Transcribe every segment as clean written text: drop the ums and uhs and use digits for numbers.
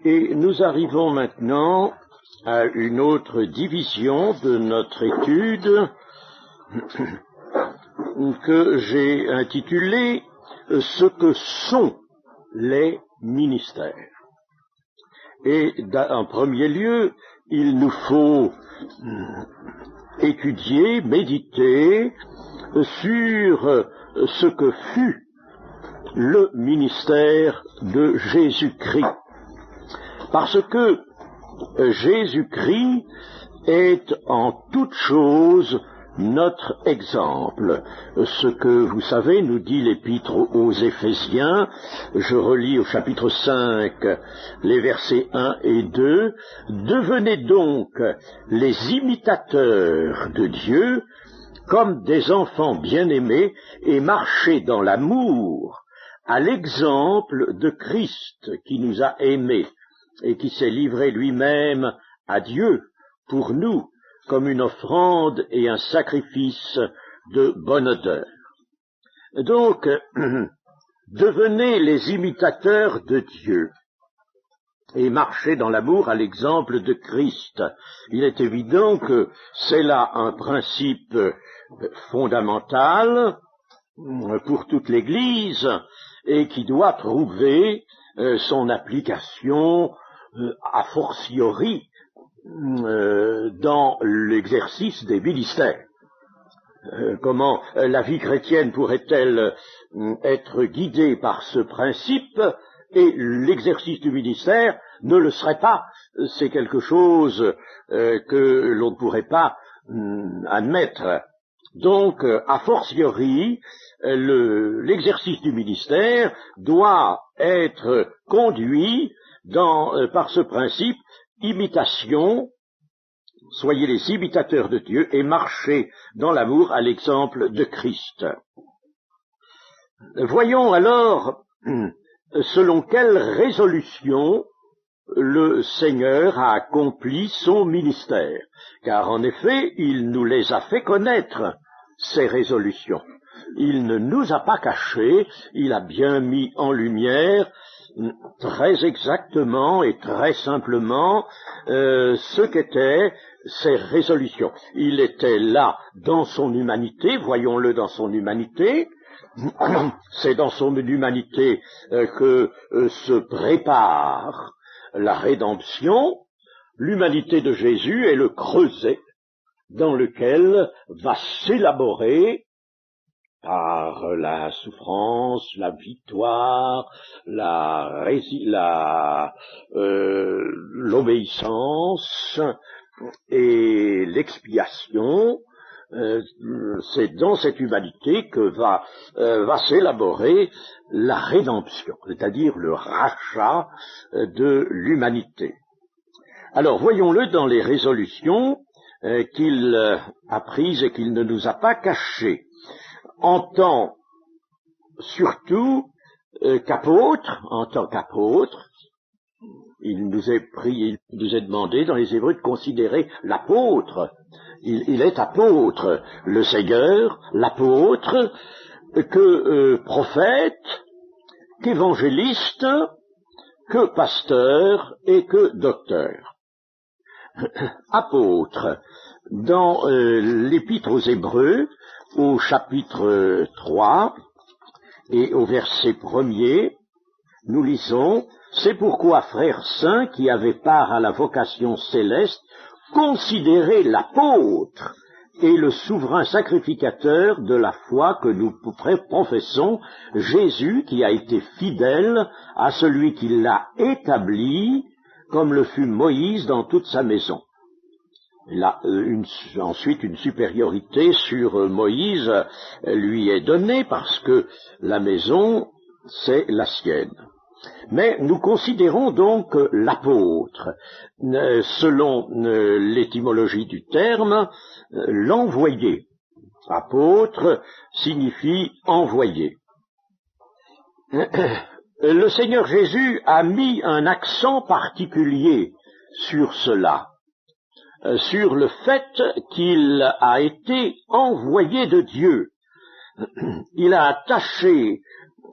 Et nous arrivons maintenant à une autre division de notre étude que j'ai intitulée « Ce que sont les ministères ». Et en premier lieu, il nous faut étudier, méditer sur ce que fut le ministère de Jésus-Christ. Parce que Jésus-Christ est en toute chose notre exemple. Ce que vous savez, nous dit l'épître aux Éphésiens, je relis au chapitre 5, les versets 1 et 2, « Devenez donc les imitateurs de Dieu comme des enfants bien-aimés et marchez dans l'amour à l'exemple de Christ qui nous a aimés et qui s'est livré lui-même à Dieu pour nous, comme une offrande et un sacrifice de bonne odeur. » Donc, devenez les imitateurs de Dieu et marchez dans l'amour à l'exemple de Christ. Il est évident que c'est là un principe fondamental pour toute l'Église et qui doit trouver son application a fortiori dans l'exercice des ministères. Comment la vie chrétienne pourrait-elle être guidée par ce principe et l'exercice du ministère ne le serait pas? C'est quelque chose que l'on ne pourrait pas admettre. Donc, a fortiori, l'exercice du ministère doit être conduit par ce principe imitation. Soyez les imitateurs de Dieu et marchez dans l'amour à l'exemple de Christ. Voyons alors selon quelle résolution le Seigneur a accompli son ministère, car en effet, il nous les a fait connaître, ces résolutions. Il ne nous a pas cachées, il a bien mis en lumière très exactement et très simplement ce qu'étaient ces résolutions. Il était là dans son humanité, voyons-le dans son humanité. C'est dans son humanité que se prépare la rédemption. L'humanité de Jésus est le creuset dans lequel va s'élaborer par la souffrance, la victoire, l'obéissance et l'expiation. C'est dans cette humanité que va s'élaborer la rédemption, c'est-à-dire le rachat de l'humanité. Alors, voyons-le dans les résolutions qu'il a prises et qu'il ne nous a pas cachées. En tant surtout en tant qu'apôtre, il nous est demandé dans les Hébreux de considérer l'apôtre. Il est apôtre, le Seigneur, l'apôtre, que prophète, qu'évangéliste, que pasteur et que docteur. Apôtre, dans l'épître aux Hébreux, au chapitre 3 et au verset 1er, nous lisons « C'est pourquoi, frères saints qui avaient part à la vocation céleste, considérez l'apôtre et le souverain sacrificateur de la foi que nous professons, Jésus qui a été fidèle à celui qui l'a établi, comme le fut Moïse dans toute sa maison. » Là, ensuite, une supériorité sur Moïse lui est donnée parce que la maison, c'est la sienne. Mais nous considérons donc l'apôtre, selon l'étymologie du terme, l'envoyé. Apôtre signifie envoyé. Le Seigneur Jésus a mis un accent particulier sur cela, sur le fait qu'il a été envoyé de Dieu. Il a attaché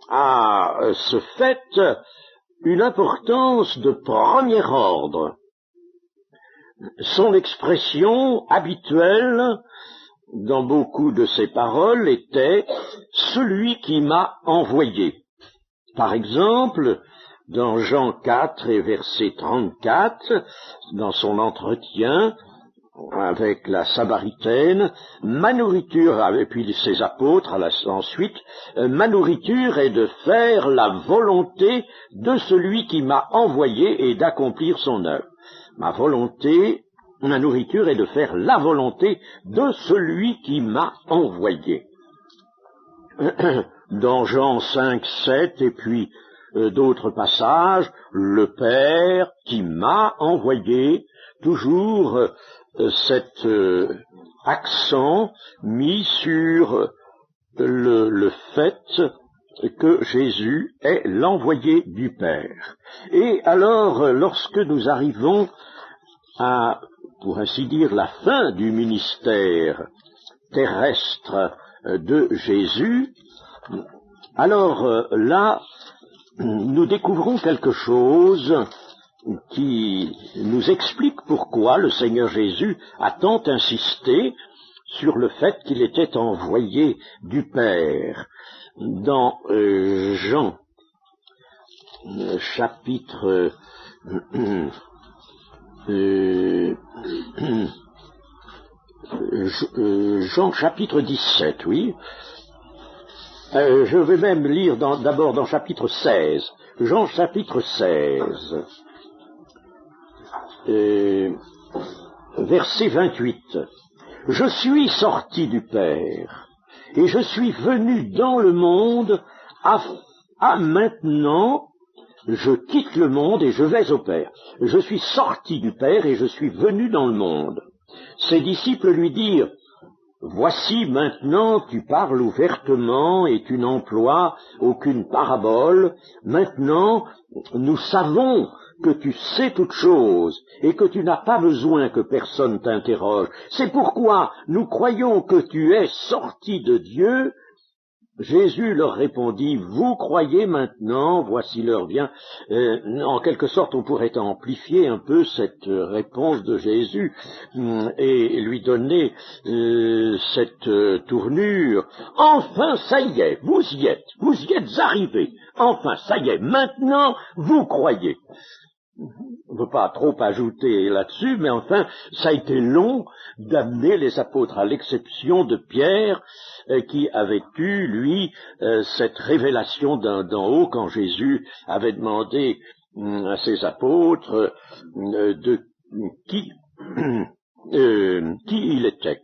à ce fait une importance de premier ordre. Son expression habituelle dans beaucoup de ses paroles était « celui qui m'a envoyé ». Par exemple, dans Jean 4 et verset 34, dans son entretien avec la Samaritaine, ma nourriture, et puis ses apôtres ensuite, ma nourriture est de faire la volonté de celui qui m'a envoyé et d'accomplir son œuvre. Ma nourriture est de faire la volonté de celui qui m'a envoyé. Dans Jean 5, 7 et puis d'autres passages, le Père qui m'a envoyé, toujours cet accent mis sur le fait que Jésus est l'envoyé du Père. Et alors, lorsque nous arrivons à, pour ainsi dire, la fin du ministère terrestre de Jésus, alors là, nous découvrons quelque chose qui nous explique pourquoi le Seigneur Jésus a tant insisté sur le fait qu'il était envoyé du Père. Dans Jean, chapitre Jean chapitre 17, oui. Je vais même lire d'abord dans chapitre 16. Jean chapitre 16, verset 28. Je suis sorti du Père, et je suis venu dans le monde, maintenant, je quitte le monde et je vais au Père. Je suis sorti du Père et je suis venu dans le monde. Ses disciples lui dirent, voici maintenant tu parles ouvertement et tu n'emploies aucune parabole. Maintenant, nous savons que tu sais toutes choses et que tu n'as pas besoin que personne t'interroge. C'est pourquoi nous croyons que tu es sorti de Dieu. Jésus leur répondit, vous croyez maintenant, voici l'heure vient. En quelque sorte, on pourrait amplifier un peu cette réponse de Jésus et lui donner cette tournure. Enfin, ça y est, vous y êtes arrivés. Enfin, ça y est, maintenant, vous croyez. On ne peut pas trop ajouter là-dessus, mais enfin, ça a été long d'amener les apôtres, à l'exception de Pierre, qui avait eu, lui, cette révélation d'en haut, quand Jésus avait demandé à ses apôtres de qui il était.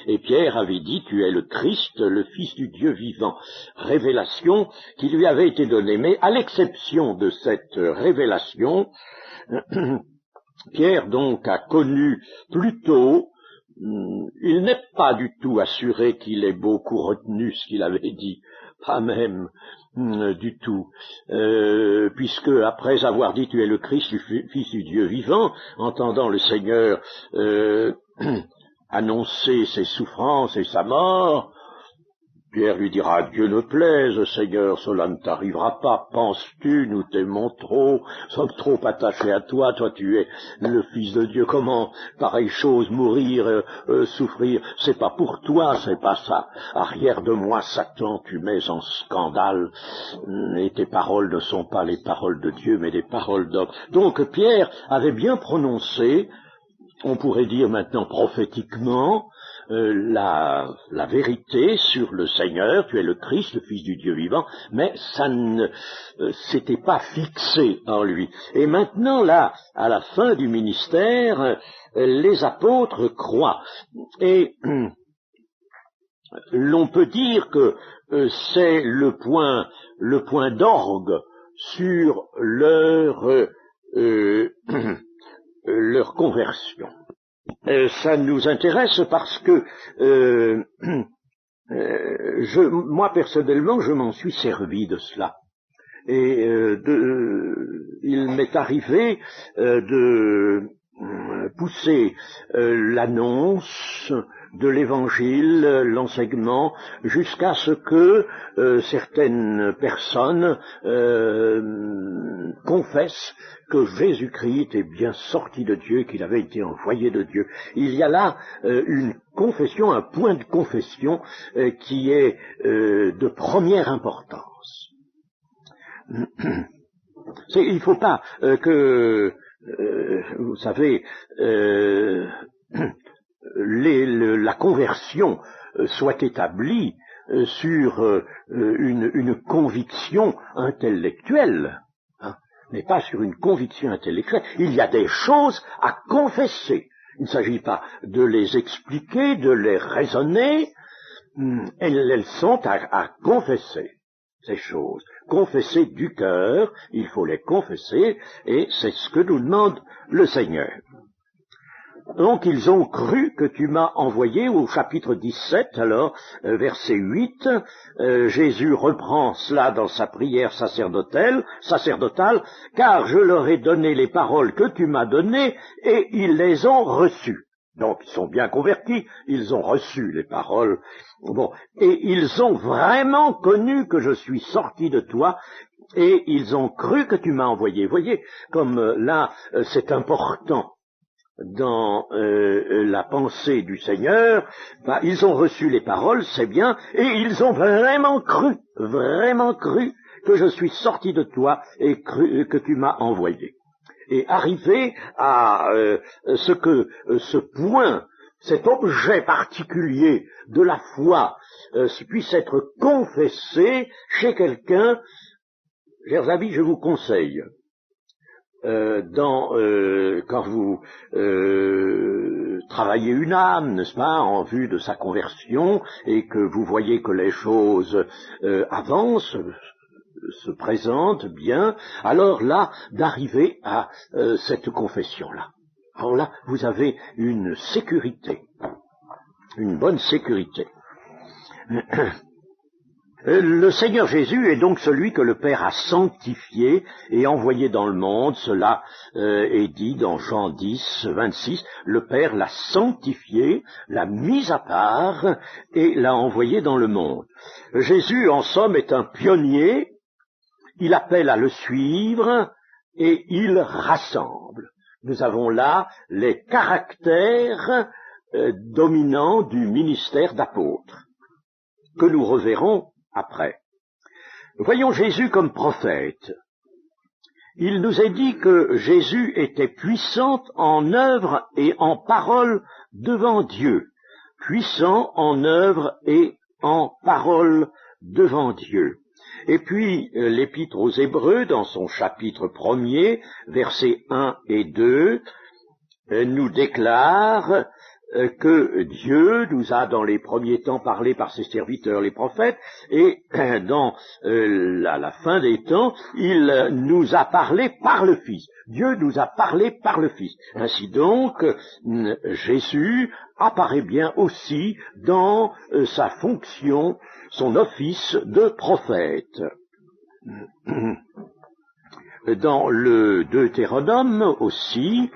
Et Pierre avait dit, tu es le Christ, le Fils du Dieu vivant. Révélation qui lui avait été donnée. Mais à l'exception de cette révélation, Pierre donc a connu plus tôt, il n'est pas du tout assuré qu'il ait beaucoup retenu ce qu'il avait dit, pas même du tout, puisque après avoir dit tu es le Christ, Fils du Dieu vivant, entendant le Seigneur annoncer ses souffrances et sa mort, Pierre lui dira, Dieu ne plaise, Seigneur, cela ne t'arrivera pas, penses-tu, nous t'aimons trop, sommes trop attachés à toi, toi tu es le Fils de Dieu, comment pareille chose, mourir, souffrir, c'est pas pour toi, c'est pas ça, arrière de moi, Satan, tu mets en scandale, et tes paroles ne sont pas les paroles de Dieu, mais des paroles d'homme. Donc Pierre avait bien prononcé, on pourrait dire maintenant prophétiquement, la vérité sur le Seigneur, tu es le Christ, le Fils du Dieu vivant, mais ça ne s'était pas fixé en lui. Et maintenant, là, à la fin du ministère, les apôtres croient. Et l'on peut dire que c'est le point d'orgue sur leur conversion. Ça nous intéresse parce que moi personnellement je m'en suis servi de cela et il m'est arrivé de pousser l'annonce de l'Évangile, l'enseignement, jusqu'à ce que certaines personnes confessent que Jésus-Christ est bien sorti de Dieu, qu'il avait été envoyé de Dieu. Il y a là une confession, un point de confession qui est de première importance. Il ne faut pas que, vous savez, la conversion soit établie sur une conviction intellectuelle, hein, mais pas sur une conviction intellectuelle. Il y a des choses à confesser. Il ne s'agit pas de les expliquer, de les raisonner. Elles sont à confesser, ces choses. Confesser du cœur, il faut les confesser, et c'est ce que nous demande le Seigneur. Donc ils ont cru que tu m'as envoyé, au chapitre 17, alors, verset 8, Jésus reprend cela dans sa prière sacerdotale, car je leur ai donné les paroles que tu m'as données, et ils les ont reçues. Donc ils sont bien convertis, ils ont reçu les paroles, bon, et ils ont vraiment connu que je suis sorti de toi, et ils ont cru que tu m'as envoyé. Voyez, comme là, c'est important. Dans la pensée du Seigneur, ils ont reçu les paroles, c'est bien, et ils ont vraiment cru que je suis sorti de toi et que tu m'as envoyé. Et arriver à ce point, cet objet particulier de la foi puisse être confessé chez quelqu'un, chers amis, je vous conseille, quand vous travaillez une âme, n'est-ce pas, en vue de sa conversion, et que vous voyez que les choses avancent, se présentent bien, alors là, d'arriver à cette confession-là. Alors là, vous avez une sécurité, une bonne sécurité. Le Seigneur Jésus est donc celui que le Père a sanctifié et envoyé dans le monde. Cela est dit dans Jean 10, 26. Le Père l'a sanctifié, l'a mis à part et l'a envoyé dans le monde. Jésus, en somme, est un pionnier. Il appelle à le suivre et il rassemble. Nous avons là les caractères dominants du ministère d'apôtre, que nous reverrons après. Voyons Jésus comme prophète. Il nous est dit que Jésus était puissant en œuvre et en parole devant Dieu. Puissant en œuvre et en parole devant Dieu. Et puis, l'Épître aux Hébreux, dans son chapitre 1er, versets 1 et 2, nous déclare que Dieu nous a dans les premiers temps parlé par ses serviteurs les prophètes, et dans la fin des temps, il nous a parlé par le Fils. Dieu nous a parlé par le Fils. Ainsi donc, Jésus apparaît bien aussi dans sa fonction, son office de prophète. Dans le Deutéronome aussi,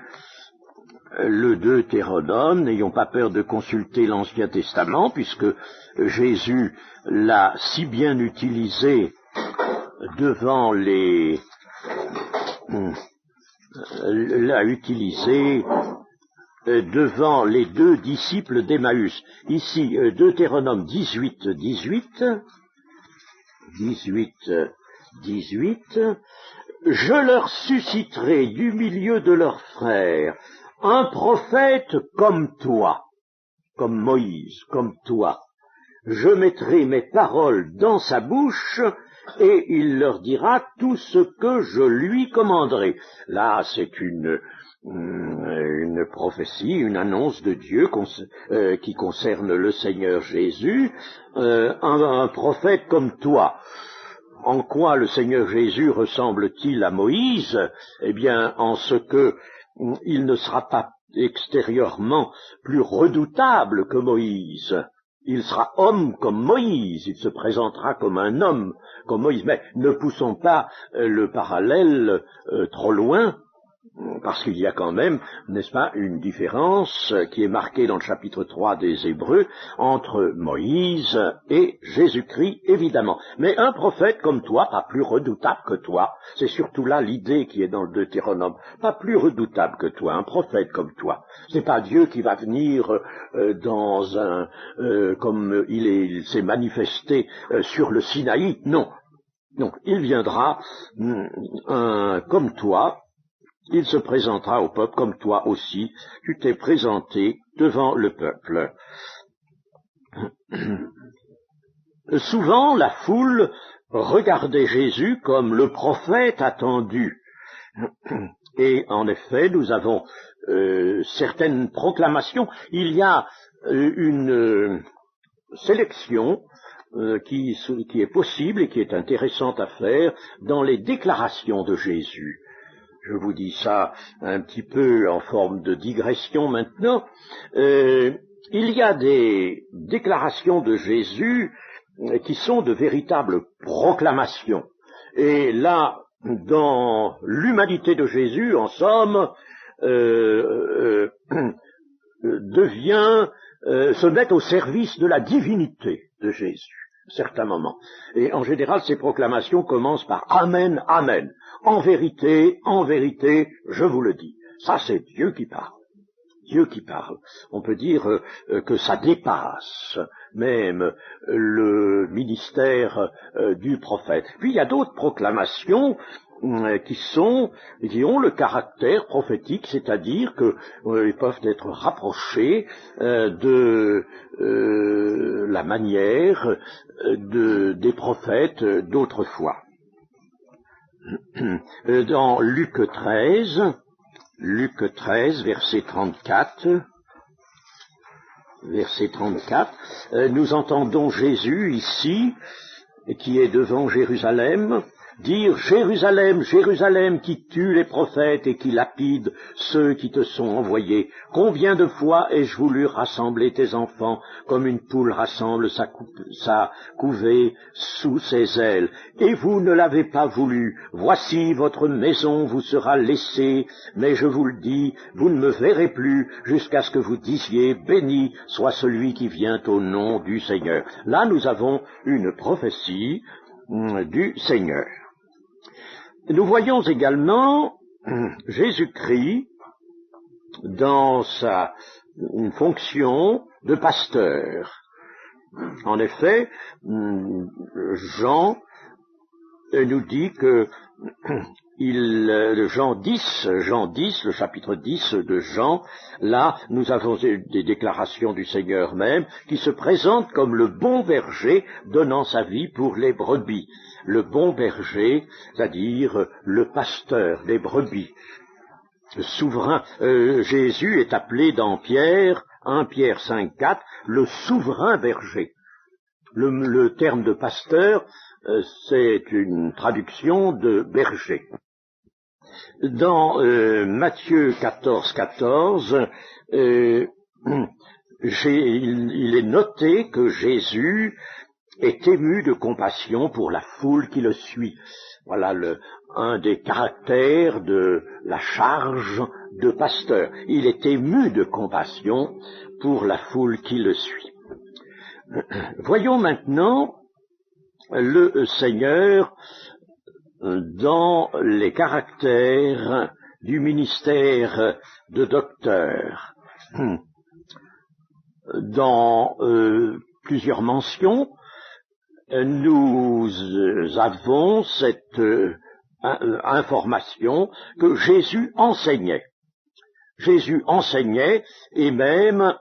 le Deutéronome, n'ayons pas peur de consulter l'Ancien Testament, puisque Jésus l'a si bien utilisé devant les deux disciples d'Emmaüs. Ici, Deutéronome 18, 18, je leur susciterai du milieu de leurs frères un prophète comme toi, comme Moïse, comme toi. Je mettrai mes paroles dans sa bouche et il leur dira tout ce que je lui commanderai. Là, c'est une prophétie, une annonce de Dieu qui concerne le Seigneur Jésus, un prophète comme toi. En quoi le Seigneur Jésus ressemble-t-il à Moïse? Eh bien, en ce que il ne sera pas extérieurement plus redoutable que Moïse. Il sera homme comme Moïse, il se présentera comme un homme comme Moïse. Mais ne poussons pas le parallèle trop loin, parce qu'il y a quand même, n'est-ce pas, une différence qui est marquée dans le chapitre 3 des Hébreux entre Moïse et Jésus-Christ, évidemment. Mais un prophète comme toi, pas plus redoutable que toi, c'est surtout là l'idée qui est dans le Deutéronome, pas plus redoutable que toi, un prophète comme toi. C'est pas Dieu qui va venir dans un, comme il s'est manifesté sur le Sinaï, non. Donc, il viendra comme toi, il se présentera au peuple comme toi aussi, tu t'es présenté devant le peuple. Souvent, la foule regardait Jésus comme le prophète attendu. Et en effet, nous avons certaines proclamations. Il y a une sélection qui est possible et qui est intéressante à faire dans les déclarations de Jésus. Je vous dis ça un petit peu en forme de digression maintenant. Il y a des déclarations de Jésus qui sont de véritables proclamations. Et là, dans l'humanité de Jésus, en somme, se met au service de la divinité de Jésus, à certains moments. Et en général, ces proclamations commencent par Amen, Amen. En vérité, je vous le dis. Ça, c'est Dieu qui parle. Dieu qui parle. On peut dire que ça dépasse même le ministère du prophète. Puis il y a d'autres proclamations qui ont le caractère prophétique, c'est-à-dire qu'ils peuvent être rapprochés de la manière des prophètes d'autrefois. Dans Luc 13, verset 34, nous entendons Jésus ici, qui est devant Jérusalem, dire « Jérusalem, Jérusalem, qui tue les prophètes et qui lapide ceux qui te sont envoyés. Combien de fois ai-je voulu rassembler tes enfants comme une poule rassemble sa couvée sous ses ailes. Et vous ne l'avez pas voulu. Voici votre maison vous sera laissée, mais je vous le dis, vous ne me verrez plus jusqu'à ce que vous disiez « Béni soit celui qui vient au nom du Seigneur ». Là, nous avons une prophétie du Seigneur. Nous voyons également Jésus-Christ dans sa fonction de pasteur. En effet, Jean nous dit que Jean 10, le chapitre 10 de Jean, là, nous avons des déclarations du Seigneur même qui se présentent comme le bon berger donnant sa vie pour les brebis. Le bon berger, c'est-à-dire le pasteur des brebis. Le souverain, Jésus est appelé dans Pierre, 1 Pierre 5, 4, le souverain berger. Le terme de pasteur, c'est une traduction de berger. Dans Matthieu 14, 14, il est noté que Jésus est ému de compassion pour la foule qui le suit. Voilà un des caractères de la charge de pasteur. Il est ému de compassion pour la foule qui le suit. Voyons maintenant le Seigneur dans les caractères du ministère de docteur. Dans plusieurs mentions, nous avons cette information que Jésus enseignait. Jésus enseignait et même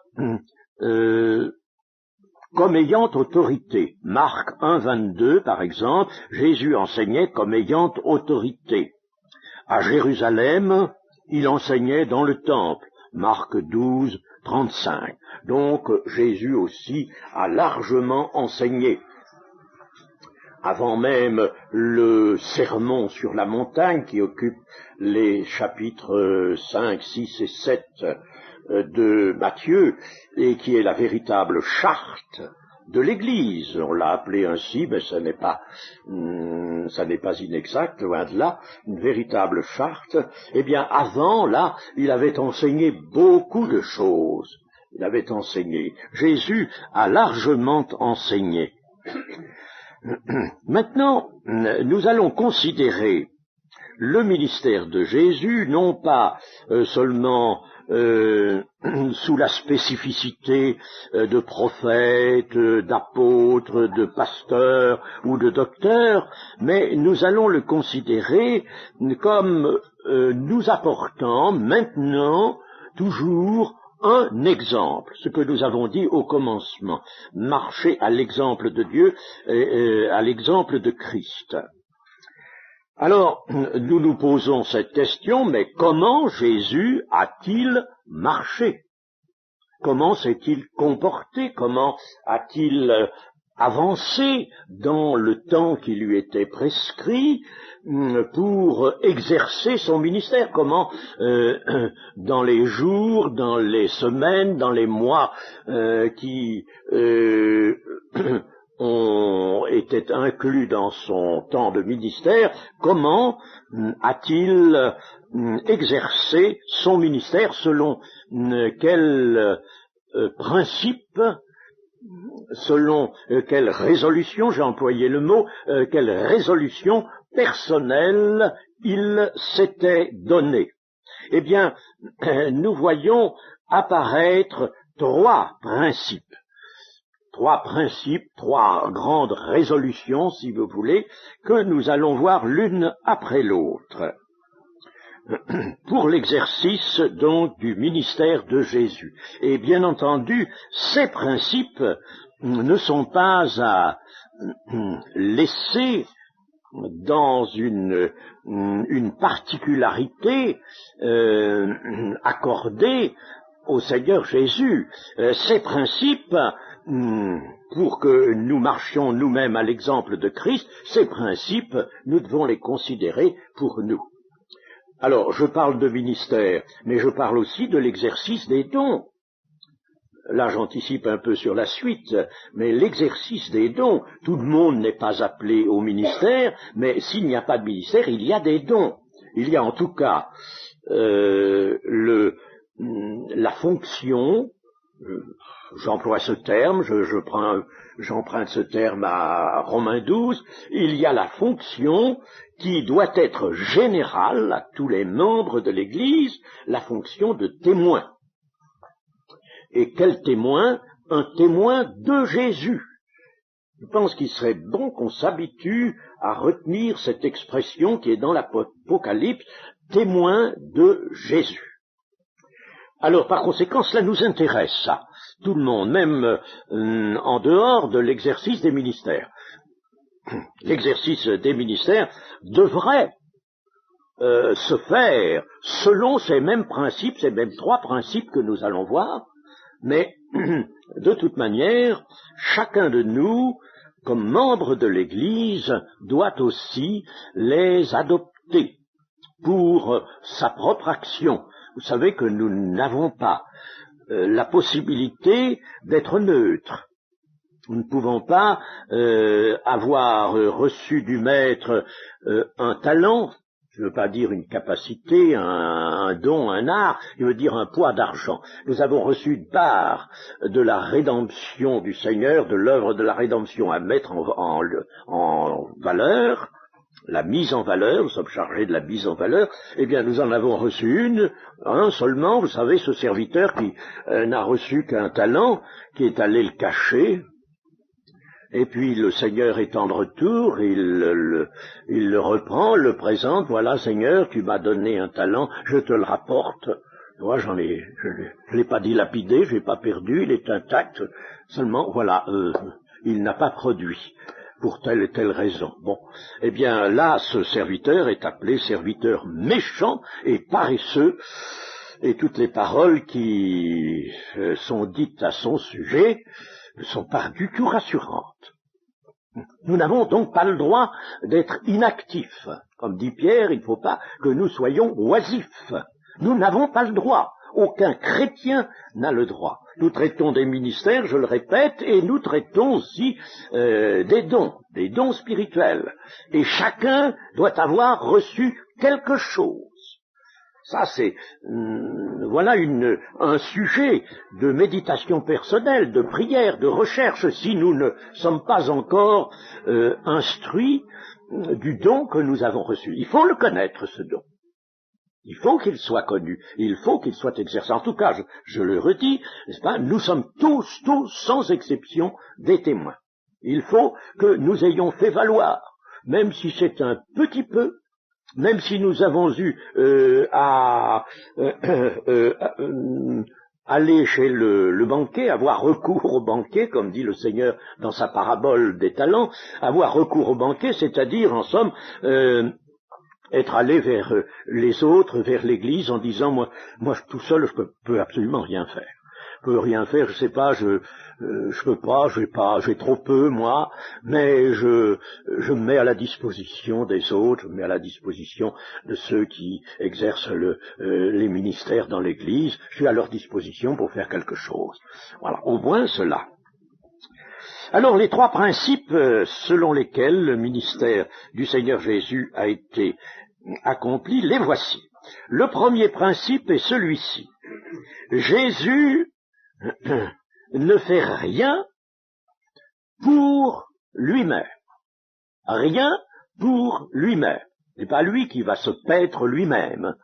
comme ayant autorité. Marc 1, 22, par exemple, Jésus enseignait comme ayant autorité. À Jérusalem, il enseignait dans le temple. Marc 12, 35. Donc, Jésus aussi a largement enseigné. Avant même le sermon sur la montagne qui occupe les chapitres 5, 6 et 7 de Matthieu et qui est la véritable charte de l'Église. On l'a appelé ainsi, mais ça n'est pas inexact, loin de là, une véritable charte. Eh bien, avant, là, il avait enseigné beaucoup de choses. Il avait enseigné. Jésus a largement enseigné. Maintenant, nous allons considérer le ministère de Jésus, non pas seulement sous la spécificité de prophète, d'apôtre, de pasteur ou de docteur, mais nous allons le considérer comme nous apportant maintenant toujours un exemple, ce que nous avons dit au commencement, marcher à l'exemple de Dieu et à l'exemple de Christ. Alors, nous nous posons cette question, mais comment Jésus a-t-il marché? Comment s'est-il comporté? Comment a-t-il avancé dans le temps qui lui était prescrit pour exercer son ministère? Comment, dans les jours, dans les semaines, dans les mois qui ont été inclus dans son temps de ministère, comment a-t-il exercé son ministère, selon quel principe, selon quelle résolution, j'ai employé le mot, quelle résolution personnelle il s'était donné? Eh bien, nous voyons apparaître trois principes, trois grandes résolutions, si vous voulez, que nous allons voir l'une après l'autre, pour l'exercice donc du ministère de Jésus. Et bien entendu, ces principes ne sont pas à laisser dans une particularité accordée au Seigneur Jésus. Ces principes, pour que nous marchions nous-mêmes à l'exemple de Christ, ces principes, nous devons les considérer pour nous. Alors, je parle de ministère, mais je parle aussi de l'exercice des dons. Là, j'anticipe un peu sur la suite, mais l'exercice des dons, tout le monde n'est pas appelé au ministère, mais s'il n'y a pas de ministère, il y a des dons. Il y a en tout cas la fonction, j'emploie ce terme, j'emprunte ce terme à Romains 12, il y a la fonction qui doit être générale à tous les membres de l'Église, la fonction de témoin. Et quel témoin? Un témoin de Jésus. Je pense qu'il serait bon qu'on s'habitue à retenir cette expression qui est dans l'Apocalypse, témoin de Jésus. Alors, par conséquent, cela nous intéresse, ça, tout le monde, même en dehors de l'exercice des ministères. L'exercice des ministères devrait se faire selon ces mêmes principes, ces mêmes trois principes que nous allons voir, mais de toute manière, chacun de nous, comme membre de l'Église, doit aussi les adopter pour sa propre action. Vous savez que nous n'avons pas la possibilité d'être neutres. Nous ne pouvons pas avoir reçu du maître un talent, je ne veux pas dire une capacité, un don, un art, je veux dire un poids d'argent. Nous avons reçu une part de la rédemption du Seigneur, de l'œuvre de la rédemption à mettre en valeur, la mise en valeur, nous sommes chargés de la mise en valeur, eh bien nous en avons reçu un seulement, vous savez, ce serviteur qui n'a reçu qu'un talent, qui est allé le cacher, et puis le Seigneur étant de retour, il le reprend, le présente, voilà Seigneur, tu m'as donné un talent, je te le rapporte. Moi je l'ai pas dilapidé, je l'ai pas perdu, il est intact, seulement voilà, il n'a pas produit pour telle et telle raison. Bon, eh bien là, ce serviteur est appelé serviteur méchant et paresseux, et toutes les paroles qui sont dites à son sujet ne sont pas du tout rassurantes. Nous n'avons donc pas le droit d'être inactifs. Comme dit Pierre, il ne faut pas que nous soyons oisifs. Nous n'avons pas le droit. Aucun chrétien n'a le droit. Nous traitons des ministères, je le répète, et nous traitons aussi des dons spirituels. Et chacun doit avoir reçu quelque chose. Ça, c'est voilà un sujet de méditation personnelle, de prière, de recherche, si nous ne sommes pas encore instruits du don que nous avons reçu. Il faut le connaître, ce don. Il faut qu'il soit connu, il faut qu'il soit exercé. En tout cas, je le redis, n'est-ce pas, nous sommes tous, sans exception, des témoins. Il faut que nous ayons fait valoir, même si c'est un petit peu, même si nous avons eu aller chez le banquier, avoir recours au banquier, comme dit le Seigneur dans sa parabole des talents, avoir recours au banquier, c'est-à-dire, en somme, être allé vers les autres, vers l'Église, en disant, moi tout seul, je peux absolument rien faire. Je peux rien faire, je sais pas, je peux pas, j'ai trop peu, moi, mais je me mets à la disposition des autres, je me mets à la disposition de ceux qui exercent les ministères dans l'Église, je suis à leur disposition pour faire quelque chose. Voilà, au moins cela. Alors, les trois principes selon lesquels le ministère du Seigneur Jésus a été accompli, les voici. Le premier principe est celui-ci. Jésus ne fait rien pour lui-même. Rien pour lui-même. Ce n'est pas lui qui va se paître lui-même.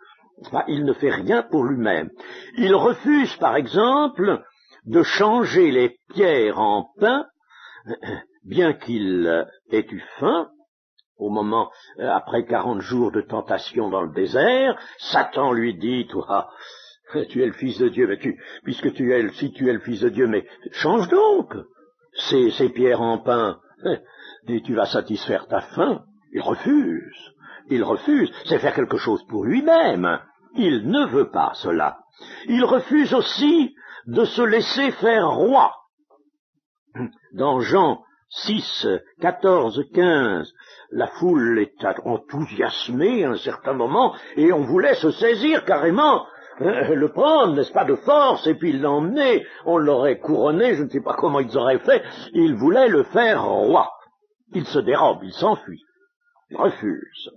Il ne fait rien pour lui-même. Il refuse, par exemple, de changer les pierres en pain, bien qu'il ait eu faim. Au moment, après 40 jours de tentation dans le désert, Satan lui dit, toi, tu es le Fils de Dieu, mais si tu es le Fils de Dieu, mais change donc ces pierres en pain, et tu vas satisfaire ta faim. Il refuse, c'est faire quelque chose pour lui-même. Il ne veut pas cela. Il refuse aussi de se laisser faire roi. Dans Jean 6, 14, 15, la foule est enthousiasmée à un certain moment, et on voulait se saisir carrément, le prendre, n'est-ce pas, de force, et puis l'emmener, on l'aurait couronné, je ne sais pas comment ils auraient fait, ils voulaient le faire roi. Il se dérobe, il s'enfuit, il refuse.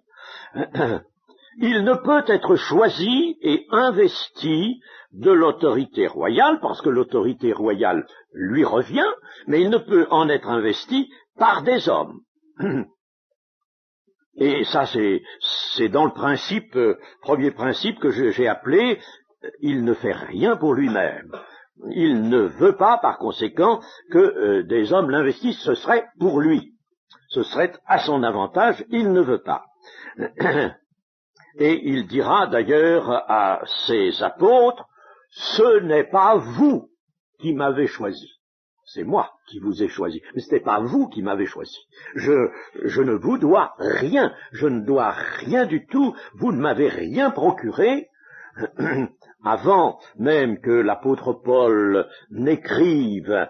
Il ne peut être choisi et investi de l'autorité royale, parce que l'autorité royale lui revient, mais il ne peut en être investi par des hommes. Et ça, c'est dans le principe, premier principe que j'ai appelé, il ne fait rien pour lui-même. Il ne veut pas, par conséquent, que des hommes l'investissent, ce serait pour lui. Ce serait à son avantage, il ne veut pas. Et il dira d'ailleurs à ses apôtres, ce n'est pas vous qui m'avez choisi. C'est moi qui vous ai choisi, mais ce n'est pas vous qui m'avez choisi. Je ne vous dois rien, je ne dois rien du tout, vous ne m'avez rien procuré. Avant même que l'apôtre Paul n'écrive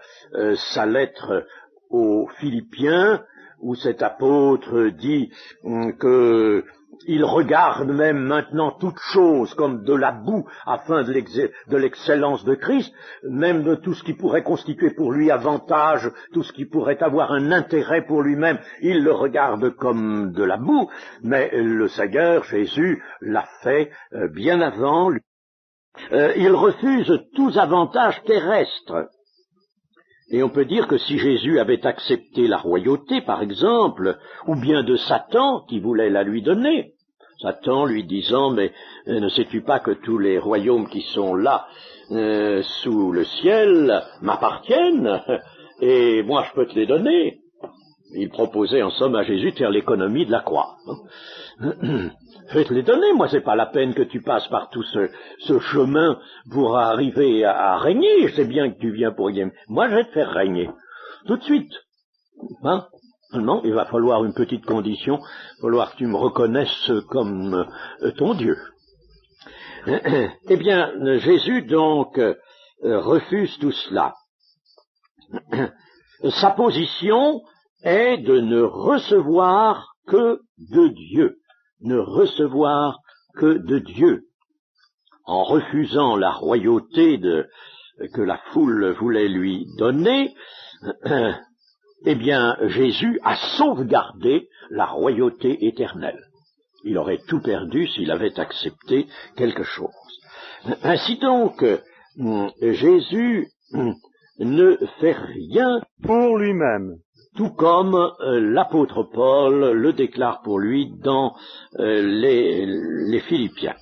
sa lettre aux Philippiens, où cet apôtre dit qu'il regarde même maintenant toute chose comme de la boue afin de l'excellence de Christ, même de tout ce qui pourrait constituer pour lui avantage, tout ce qui pourrait avoir un intérêt pour lui-même, il le regarde comme de la boue, mais le Seigneur Jésus l'a fait bien avant. Il refuse tous avantages terrestres. Et on peut dire que si Jésus avait accepté la royauté, par exemple, ou bien de Satan qui voulait la lui donner, Satan lui disant, mais ne sais-tu pas que tous les royaumes qui sont là sous le ciel m'appartiennent, et moi je peux te les donner. Il proposait en somme à Jésus de faire l'économie de la croix. Je vais te les donner, moi c'est pas la peine que tu passes par tout ce chemin pour arriver à régner, je sais bien que tu viens pour y aimer. Moi je vais te faire régner, tout de suite. Hein? Non, il va falloir une petite condition, il va falloir que tu me reconnaisses comme ton Dieu. Eh bien, Jésus donc refuse tout cela. Sa position est de ne recevoir que de Dieu. Ne recevoir que de Dieu. en refusant la royauté que la foule voulait lui donner, eh bien, Jésus a sauvegardé la royauté éternelle. Il aurait tout perdu s'il avait accepté quelque chose. Ainsi donc, Jésus ne fait rien pour lui-même. Tout comme l'apôtre Paul le déclare pour lui dans les Philippiens.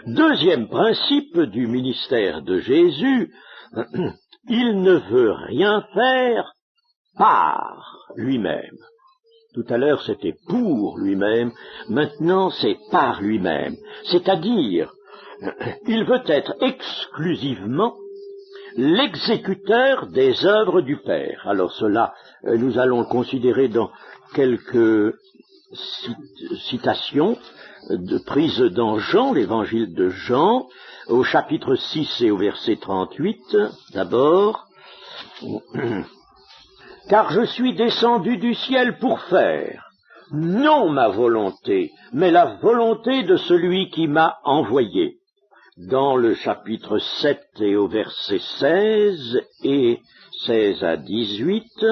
Deuxième principe du ministère de Jésus, il ne veut rien faire par lui-même. Tout à l'heure c'était pour lui-même, maintenant c'est par lui-même. C'est-à-dire, il veut être exclusivement l'exécuteur des œuvres du Père. Alors cela, nous allons le considérer dans quelques citations prises dans Jean, l'évangile de Jean, au chapitre 6 et au verset 38, d'abord. « Car je suis descendu du ciel pour faire, non ma volonté, mais la volonté de celui qui m'a envoyé. » Dans le chapitre 7 et au verset 16 et 16 à 18,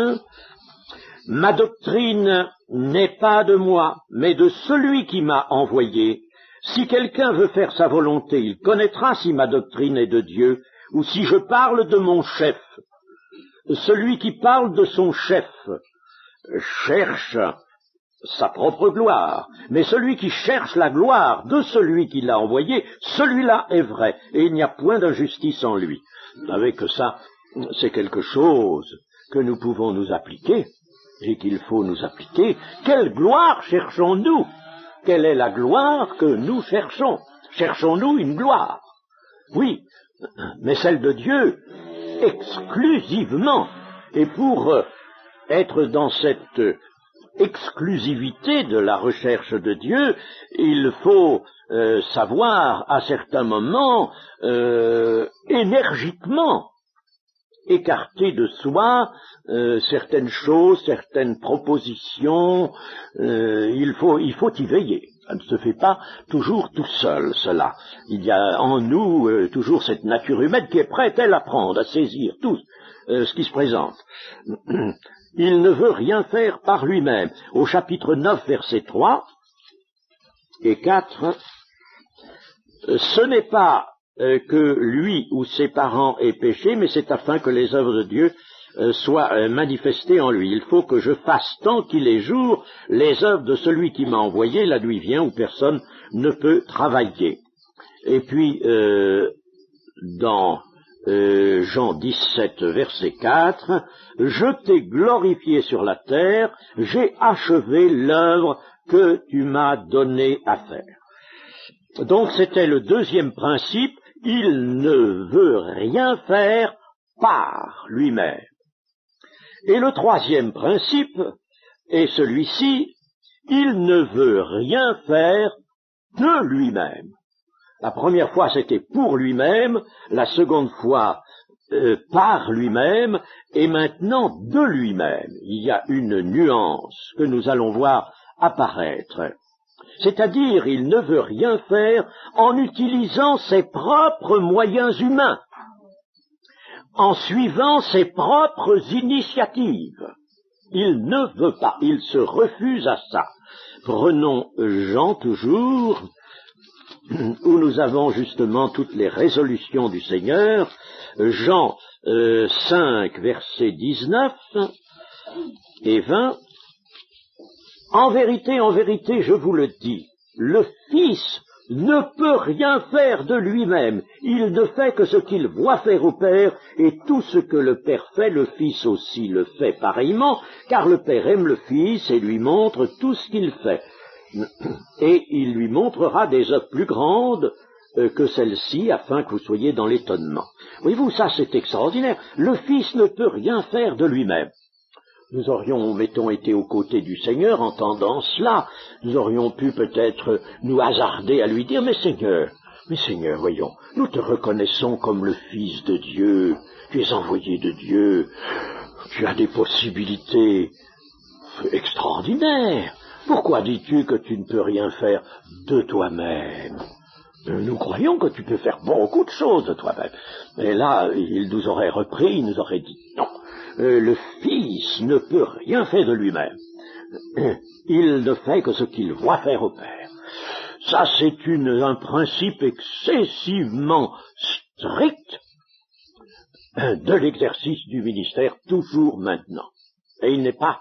« Ma doctrine n'est pas de moi, mais de celui qui m'a envoyé. Si quelqu'un veut faire sa volonté, il connaîtra si ma doctrine est de Dieu, ou si je parle de mon chef. Celui qui parle de son chef cherche sa propre gloire, mais celui qui cherche la gloire de celui qui l'a envoyé, celui-là est vrai, et il n'y a point d'injustice en lui. » Vous savez que ça, c'est quelque chose que nous pouvons nous appliquer, et qu'il faut nous appliquer. Quelle gloire cherchons-nous? Quelle est la gloire que nous cherchons? Cherchons-nous une gloire? Oui, mais celle de Dieu, exclusivement. Et pour être dans cette exclusivité de la recherche de Dieu, il faut savoir à certains moments énergiquement écarter de soi certaines choses, certaines propositions. Il faut y veiller. Ça ne se fait pas toujours tout seul, cela. Il y a en nous toujours cette nature humaine qui est prête, elle, à prendre, à saisir tout ce qui se présente. Il ne veut rien faire par lui-même. Au chapitre 9, versets 3 et 4, ce n'est pas que lui ou ses parents aient péché, mais c'est afin que les œuvres de Dieu soient manifestées en lui. Il faut que je fasse tant qu'il est jour les œuvres de celui qui m'a envoyé, la nuit vient où personne ne peut travailler. Et puis, dans Jean 17, verset 4, « Je t'ai glorifié sur la terre, j'ai achevé l'œuvre que tu m'as donné à faire. » Donc c'était le deuxième principe, il ne veut rien faire par lui-même. Et le troisième principe est celui-ci, il ne veut rien faire de lui-même. La première fois c'était pour lui-même, la seconde fois par lui-même, et maintenant de lui-même. Il y a une nuance que nous allons voir apparaître. C'est-à-dire, il ne veut rien faire en utilisant ses propres moyens humains, en suivant ses propres initiatives. Il ne veut pas, il se refuse à ça. Prenons Jean toujours, où nous avons justement toutes les résolutions du Seigneur, Jean 5, versets 19 et 20. En vérité, je vous le dis, le Fils ne peut rien faire de lui-même. Il ne fait que ce qu'il voit faire au Père, et tout ce que le Père fait, le Fils aussi le fait pareillement, car le Père aime le Fils et lui montre tout ce qu'il fait. Et il lui montrera des œuvres plus grandes que celle-ci, afin que vous soyez dans l'étonnement. Voyez-vous, ça c'est extraordinaire. Le Fils ne peut rien faire de lui-même. Nous aurions, mettons, été aux côtés du Seigneur, entendant cela, nous aurions pu peut-être nous hasarder à lui dire, mais Seigneur, voyons, nous te reconnaissons comme le Fils de Dieu, tu es envoyé de Dieu, tu as des possibilités extraordinaires. Pourquoi dis-tu que tu ne peux rien faire de toi-même? Nous croyons que tu peux faire beaucoup de choses de toi-même. Et là, il nous aurait repris, il nous aurait dit, non, le Fils ne peut rien faire de lui-même. Il ne fait que ce qu'il voit faire au Père. Ça, c'est un principe excessivement strict de l'exercice du ministère, toujours maintenant. Et il n'est pas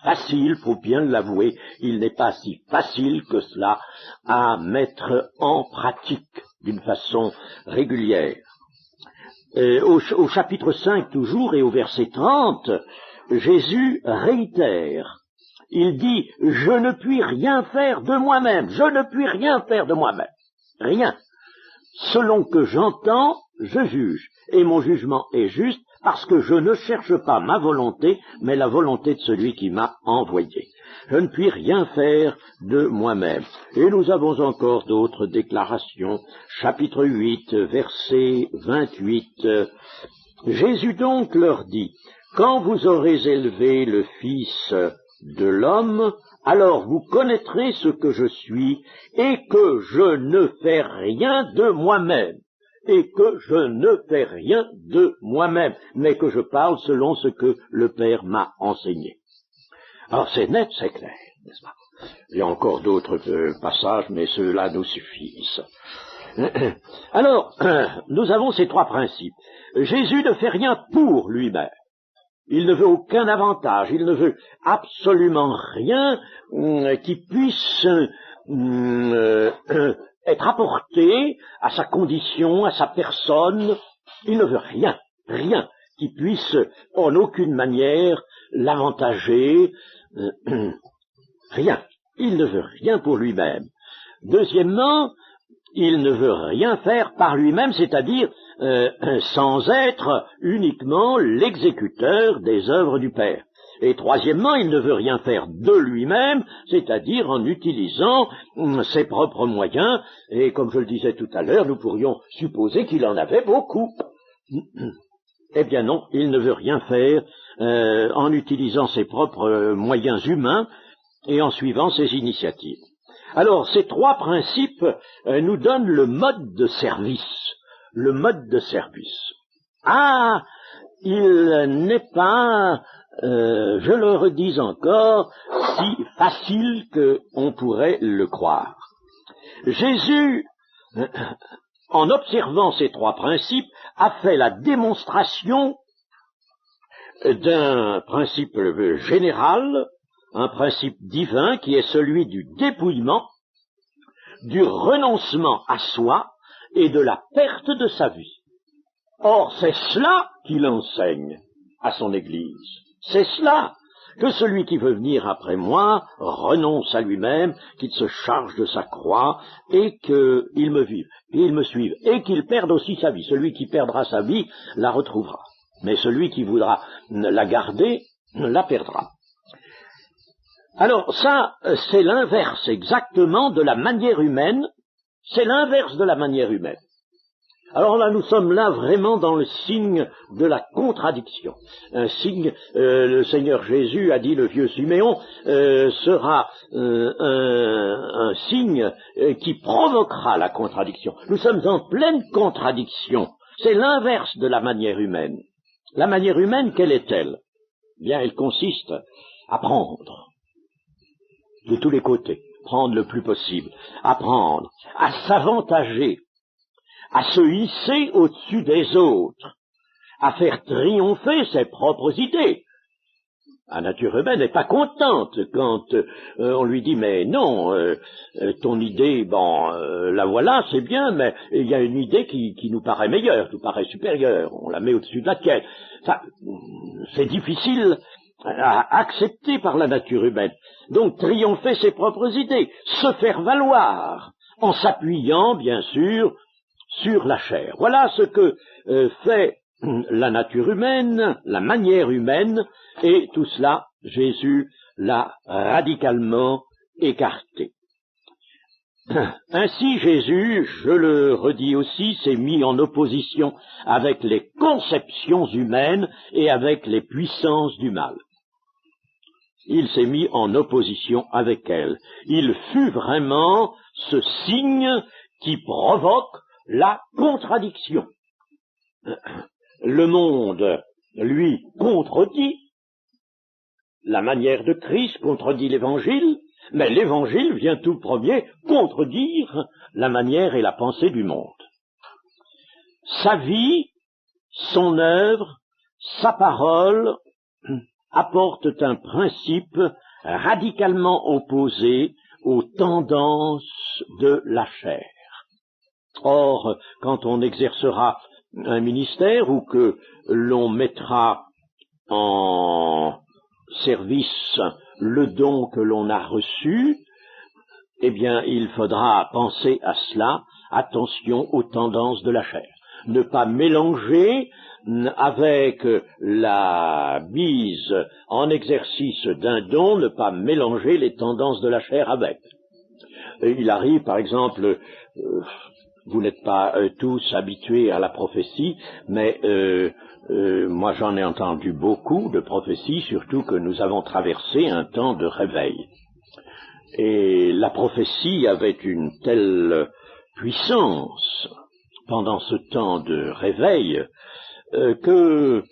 facile, faut bien l'avouer, il n'est pas si facile que cela à mettre en pratique d'une façon régulière. Au chapitre 5 toujours et au verset 30, Jésus réitère. Il dit, je ne puis rien faire de moi-même, je ne puis rien faire de moi-même, rien. Selon que j'entends, je juge, et mon jugement est juste, parce que je ne cherche pas ma volonté, mais la volonté de celui qui m'a envoyé. Je ne puis rien faire de moi-même. Et nous avons encore d'autres déclarations. Chapitre 8, verset 28. Jésus donc leur dit, quand vous aurez élevé le Fils de l'homme, alors vous connaîtrez ce que je suis, et que je ne fais rien de moi-même. Et que je ne fais rien de moi-même, mais que je parle selon ce que le Père m'a enseigné. Alors c'est net, c'est clair, n'est-ce pas? Il y a encore d'autres passages, mais ceux-là nous suffisent. Alors, nous avons ces trois principes. Jésus ne fait rien pour lui-même. Il ne veut aucun avantage, il ne veut absolument rien qui puisse être apporté à sa condition, à sa personne. Il ne veut rien, rien qui puisse en aucune manière l'avantager, rien. Il ne veut rien pour lui-même. Deuxièmement, il ne veut rien faire par lui-même, c'est-à-dire sans être uniquement l'exécuteur des œuvres du Père. Et troisièmement, il ne veut rien faire de lui-même, c'est-à-dire en utilisant ses propres moyens, et comme je le disais tout à l'heure, nous pourrions supposer qu'il en avait beaucoup. Eh bien non, il ne veut rien faire en utilisant ses propres moyens humains et en suivant ses initiatives. Alors, ces trois principes nous donnent le mode de service. Le mode de service. Ah, il n'est pas, je le redis encore, si facile qu'on pourrait le croire. Jésus, en observant ces trois principes, a fait la démonstration d'un principe général, un principe divin qui est celui du dépouillement, du renoncement à soi et de la perte de sa vie. Or, c'est cela qu'il enseigne à son Église. C'est cela, que celui qui veut venir après moi renonce à lui-même, qu'il se charge de sa croix et qu'il me vive, qu'il me suive, et qu'il perde aussi sa vie. Celui qui perdra sa vie la retrouvera, mais celui qui voudra la garder la perdra. Alors ça, c'est l'inverse exactement de la manière humaine, c'est l'inverse de la manière humaine. Alors là, nous sommes là vraiment dans le signe de la contradiction. Un signe, le Seigneur Jésus a dit, le vieux Siméon, sera un signe qui provoquera la contradiction. Nous sommes en pleine contradiction. C'est l'inverse de la manière humaine. La manière humaine, quelle est-elle? Bien, elle consiste à prendre de tous les côtés, prendre le plus possible, à prendre, à s'avantager, à se hisser au-dessus des autres, à faire triompher ses propres idées. La nature humaine n'est pas contente quand on lui dit « mais non, ton idée, la voilà, c'est bien, mais il y a une idée qui nous paraît meilleure, qui nous paraît supérieure, on la met au-dessus de laquelle. » Ça, c'est difficile à accepter par la nature humaine. Donc triompher ses propres idées, se faire valoir, en s'appuyant, bien sûr, sur la chair. Voilà ce que fait la nature humaine, la manière humaine, et tout cela, Jésus l'a radicalement écarté. Ainsi, Jésus, je le redis aussi, s'est mis en opposition avec les conceptions humaines et avec les puissances du mal. Il s'est mis en opposition avec elles. Il fut vraiment ce signe qui provoque la contradiction. Le monde, lui, contredit la manière de Christ, contredit l'Évangile, mais l'Évangile vient tout premier contredire la manière et la pensée du monde. Sa vie, son œuvre, sa parole apportent un principe radicalement opposé aux tendances de la chair. Or, quand on exercera un ministère ou que l'on mettra en service le don que l'on a reçu, eh bien, il faudra penser à cela, attention aux tendances de la chair. Ne pas mélanger avec la mise en exercice d'un don, ne pas mélanger les tendances de la chair avec. Il arrive, par exemple, vous n'êtes pas tous habitués à la prophétie, mais moi j'en ai entendu beaucoup de prophéties, surtout que nous avons traversé un temps de réveil. Et la prophétie avait une telle puissance pendant ce temps de réveil que,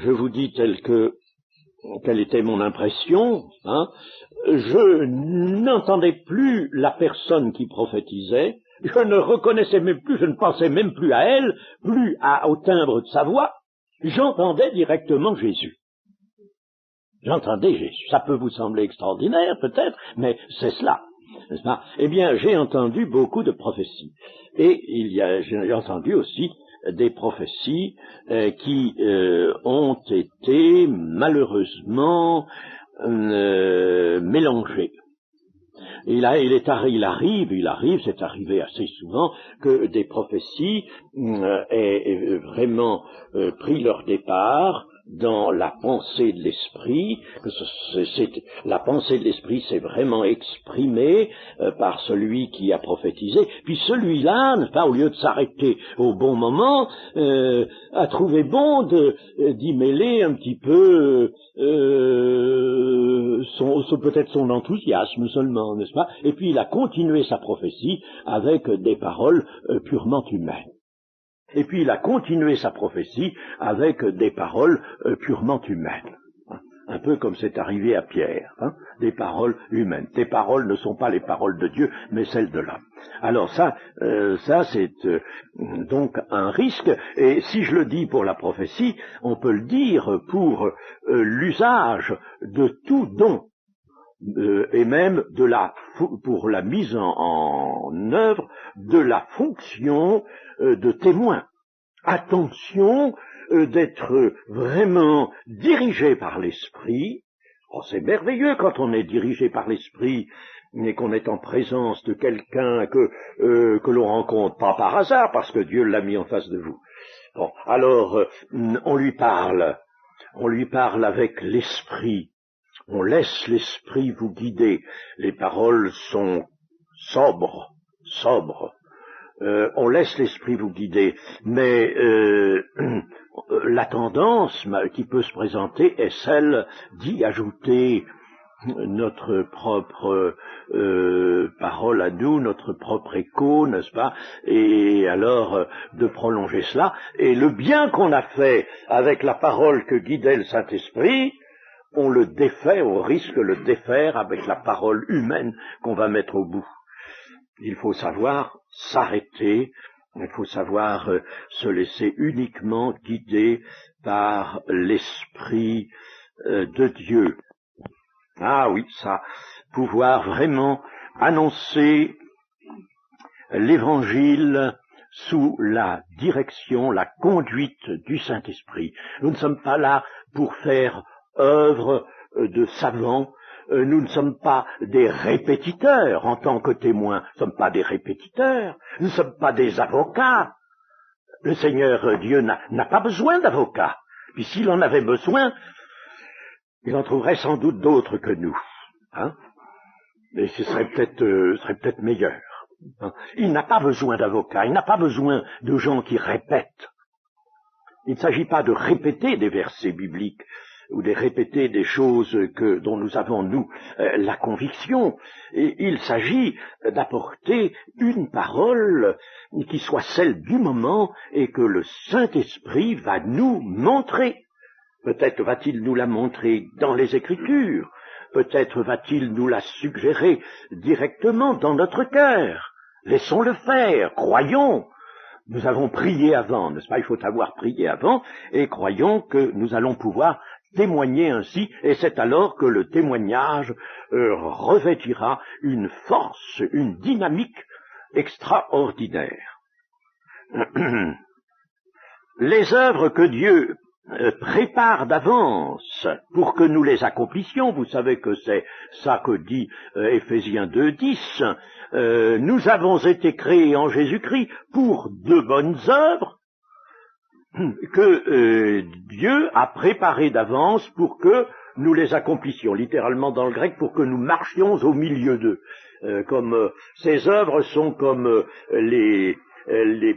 je vous dis quelle était mon impression, je n'entendais plus la personne qui prophétisait, je ne reconnaissais même plus, je ne pensais même plus à elle, plus au timbre de sa voix, j'entendais directement Jésus. J'entendais Jésus. Ça peut vous sembler extraordinaire, peut-être, mais c'est cela, n'est-ce pas? Eh bien, j'ai entendu beaucoup de prophéties. Et j'ai entendu aussi des prophéties qui ont été malheureusement mélangées. Il arrive, c'est arrivé assez souvent, que des prophéties aient vraiment pris leur départ dans la pensée de l'esprit, la pensée de l'esprit s'est vraiment exprimée par celui qui a prophétisé, puis celui-là, n'est-ce pas, au lieu de s'arrêter au bon moment, a trouvé bon d'y mêler un petit peu peut-être son enthousiasme seulement, n'est-ce pas, et puis il a continué sa prophétie avec des paroles purement humaines. Et puis il a continué sa prophétie avec des paroles purement humaines. Un peu comme c'est arrivé à Pierre, des paroles humaines. Tes paroles ne sont pas les paroles de Dieu, mais celles de l'homme. Alors ça c'est donc un risque, et si je le dis pour la prophétie, on peut le dire pour l'usage de tout don, et même pour la mise en œuvre de la fonction de témoin. Attention d'être vraiment dirigé par l'esprit. Oh, c'est merveilleux quand on est dirigé par l'esprit et qu'on est en présence de quelqu'un que l'on rencontre pas par hasard parce que Dieu l'a mis en face de vous. Bon, alors on lui parle avec l'esprit. On laisse l'esprit vous guider. Les paroles sont sobres. On laisse l'esprit vous guider. Mais la tendance qui peut se présenter est celle d'y ajouter notre propre parole à nous, notre propre écho, n'est-ce pas? Et alors de prolonger cela. Et le bien qu'on a fait avec la parole que guidait le Saint-Esprit, on le défait, on risque de le défaire avec la parole humaine qu'on va mettre au bout. Il faut savoir s'arrêter, il faut savoir se laisser uniquement guider par l'Esprit de Dieu. Ah oui, ça, pouvoir vraiment annoncer l'Évangile sous la direction, la conduite du Saint-Esprit. Nous ne sommes pas là pour faire œuvre de savants, nous ne sommes pas des répétiteurs en tant que témoins, nous ne sommes pas des répétiteurs, nous ne sommes pas des avocats. Le Seigneur Dieu n'a pas besoin d'avocats, puis s'il en avait besoin, il en trouverait sans doute d'autres que nous, et ce serait peut-être meilleur. Il n'a pas besoin d'avocats, il n'a pas besoin de gens qui répètent. Il ne s'agit pas de répéter des versets bibliques, ou de répéter des choses dont nous avons, nous, la conviction. Et il s'agit d'apporter une parole qui soit celle du moment et que le Saint-Esprit va nous montrer. Peut-être va-t-il nous la montrer dans les Écritures, peut-être va-t-il nous la suggérer directement dans notre cœur. Laissons-le faire, croyons. Nous avons prié avant, n'est-ce pas? Il faut avoir prié avant, et croyons que nous allons pouvoir témoigner ainsi, et c'est alors que le témoignage revêtira une force, une dynamique extraordinaire. Les œuvres que Dieu prépare d'avance pour que nous les accomplissions, vous savez que c'est ça que dit Éphésiens 2:10, nous avons été créés en Jésus-Christ pour de bonnes œuvres que Dieu a préparées d'avance pour que nous les accomplissions, littéralement dans le grec, pour que nous marchions au milieu d'eux. Comme ces œuvres sont comme les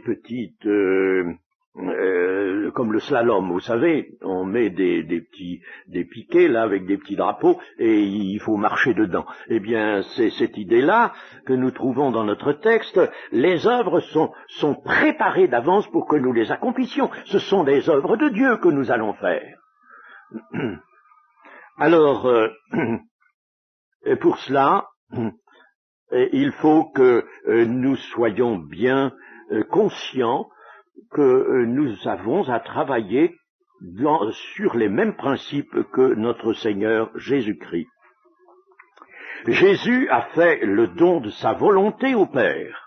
petites comme le slalom, vous savez, on met des piquets là avec des petits drapeaux et il faut marcher dedans. Eh bien, c'est cette idée-là que nous trouvons dans notre texte. Les œuvres sont préparées d'avance pour que nous les accomplissions. Ce sont des œuvres de Dieu que nous allons faire. Alors, pour cela, il faut que nous soyons bien conscients que nous avons à travailler sur les mêmes principes que notre Seigneur Jésus-Christ. Jésus a fait le don de sa volonté au Père.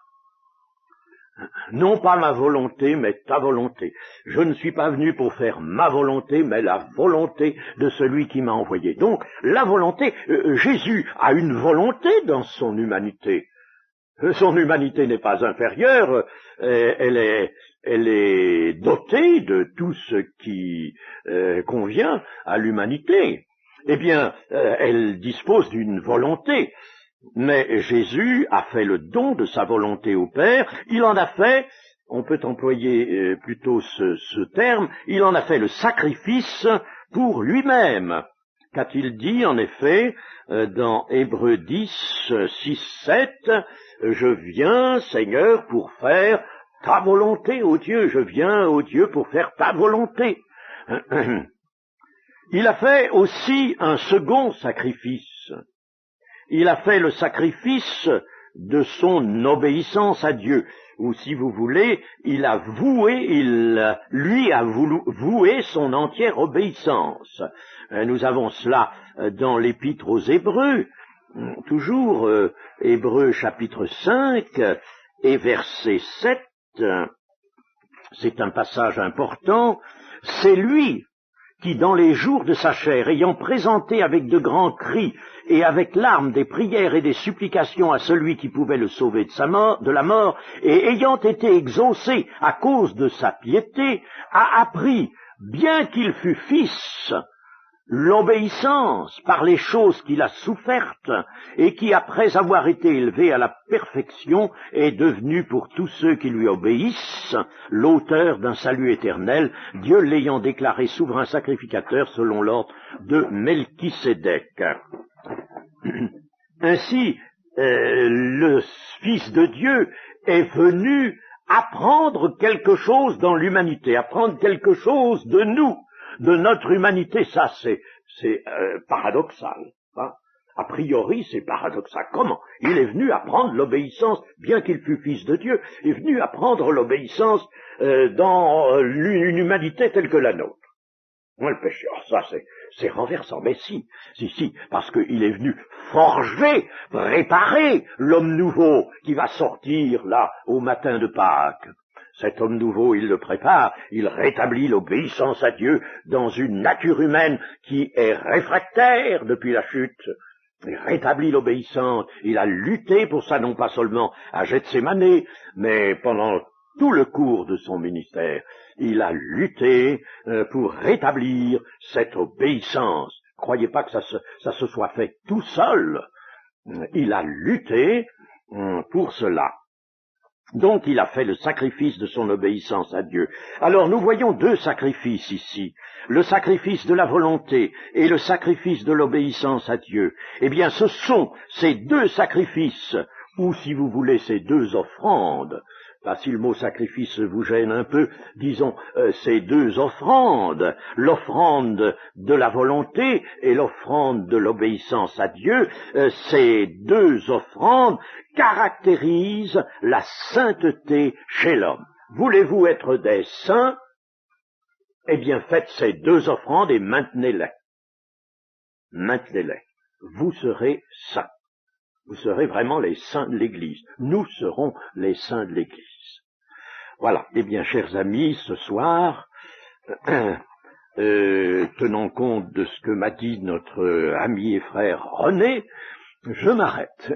Non pas ma volonté, mais ta volonté. Je ne suis pas venu pour faire ma volonté, mais la volonté de celui qui m'a envoyé. Donc, la volonté, Jésus a une volonté dans son humanité. Son humanité n'est pas inférieure, elle est dotée de tout ce qui convient à l'humanité. Eh bien, elle dispose d'une volonté. Mais Jésus a fait le don de sa volonté au Père, il en a fait, on peut employer plutôt ce terme, il en a fait le sacrifice pour lui-même. Qu'a-t-il dit en effet dans Hébreux 10, 6, 7, je viens, Seigneur, pour faire ta volonté, ô Dieu, je viens, ô Dieu, pour faire ta volonté. Il a fait aussi un second sacrifice. Il a fait le sacrifice de son obéissance à Dieu, ou si vous voulez, lui a voulu vouer son entière obéissance. Nous avons cela dans l'Épître aux Hébreux, toujours Hébreux chapitre 5 et verset 7, c'est un passage important, c'est lui qui, dans les jours de sa chair, ayant présenté avec de grands cris et avec larmes des prières et des supplications à celui qui pouvait le sauver de la mort, et ayant été exaucé à cause de sa piété, a appris, bien qu'il fût fils, l'obéissance par les choses qu'il a souffertes, et qui, après avoir été élevé à la perfection, est devenu pour tous ceux qui lui obéissent l'auteur d'un salut éternel, Dieu l'ayant déclaré souverain sacrificateur selon l'ordre de Melchisédek. Ainsi, le Fils de Dieu est venu apprendre quelque chose dans l'humanité, apprendre quelque chose de nous, de notre humanité. Ça, c'est paradoxal. Hein. A priori, c'est paradoxal. Comment? Il est venu apprendre l'obéissance, bien qu'il fût fils de Dieu, il est venu apprendre l'obéissance dans une humanité telle que la nôtre. Moi, le péché, ça, c'est renversant. Mais si, parce qu'il est venu forger, préparer l'homme nouveau qui va sortir, là, au matin de Pâques. Cet homme nouveau, il le prépare, il rétablit l'obéissance à Dieu dans une nature humaine qui est réfractaire depuis la chute. Il rétablit l'obéissance, il a lutté pour ça, non pas seulement à Gethsémanée, mais pendant tout le cours de son ministère. Il a lutté pour rétablir cette obéissance. Croyez pas que ça se soit fait tout seul. Il a lutté pour cela. Donc il a fait le sacrifice de son obéissance à Dieu. Alors nous voyons deux sacrifices ici, le sacrifice de la volonté et le sacrifice de l'obéissance à Dieu. Eh bien ce sont ces deux sacrifices, ou si vous voulez ces deux offrandes, si le mot sacrifice vous gêne un peu, disons ces deux offrandes, l'offrande de la volonté et l'offrande de l'obéissance à Dieu, ces deux offrandes caractérisent la sainteté chez l'homme. Voulez-vous être des saints? Eh bien faites ces deux offrandes et maintenez-les. Maintenez-les. Vous serez saints. Vous serez vraiment les saints de l'Église. Nous serons les saints de l'Église. Voilà. Eh bien, chers amis, ce soir, tenant compte de ce que m'a dit notre ami et frère René, je m'arrête.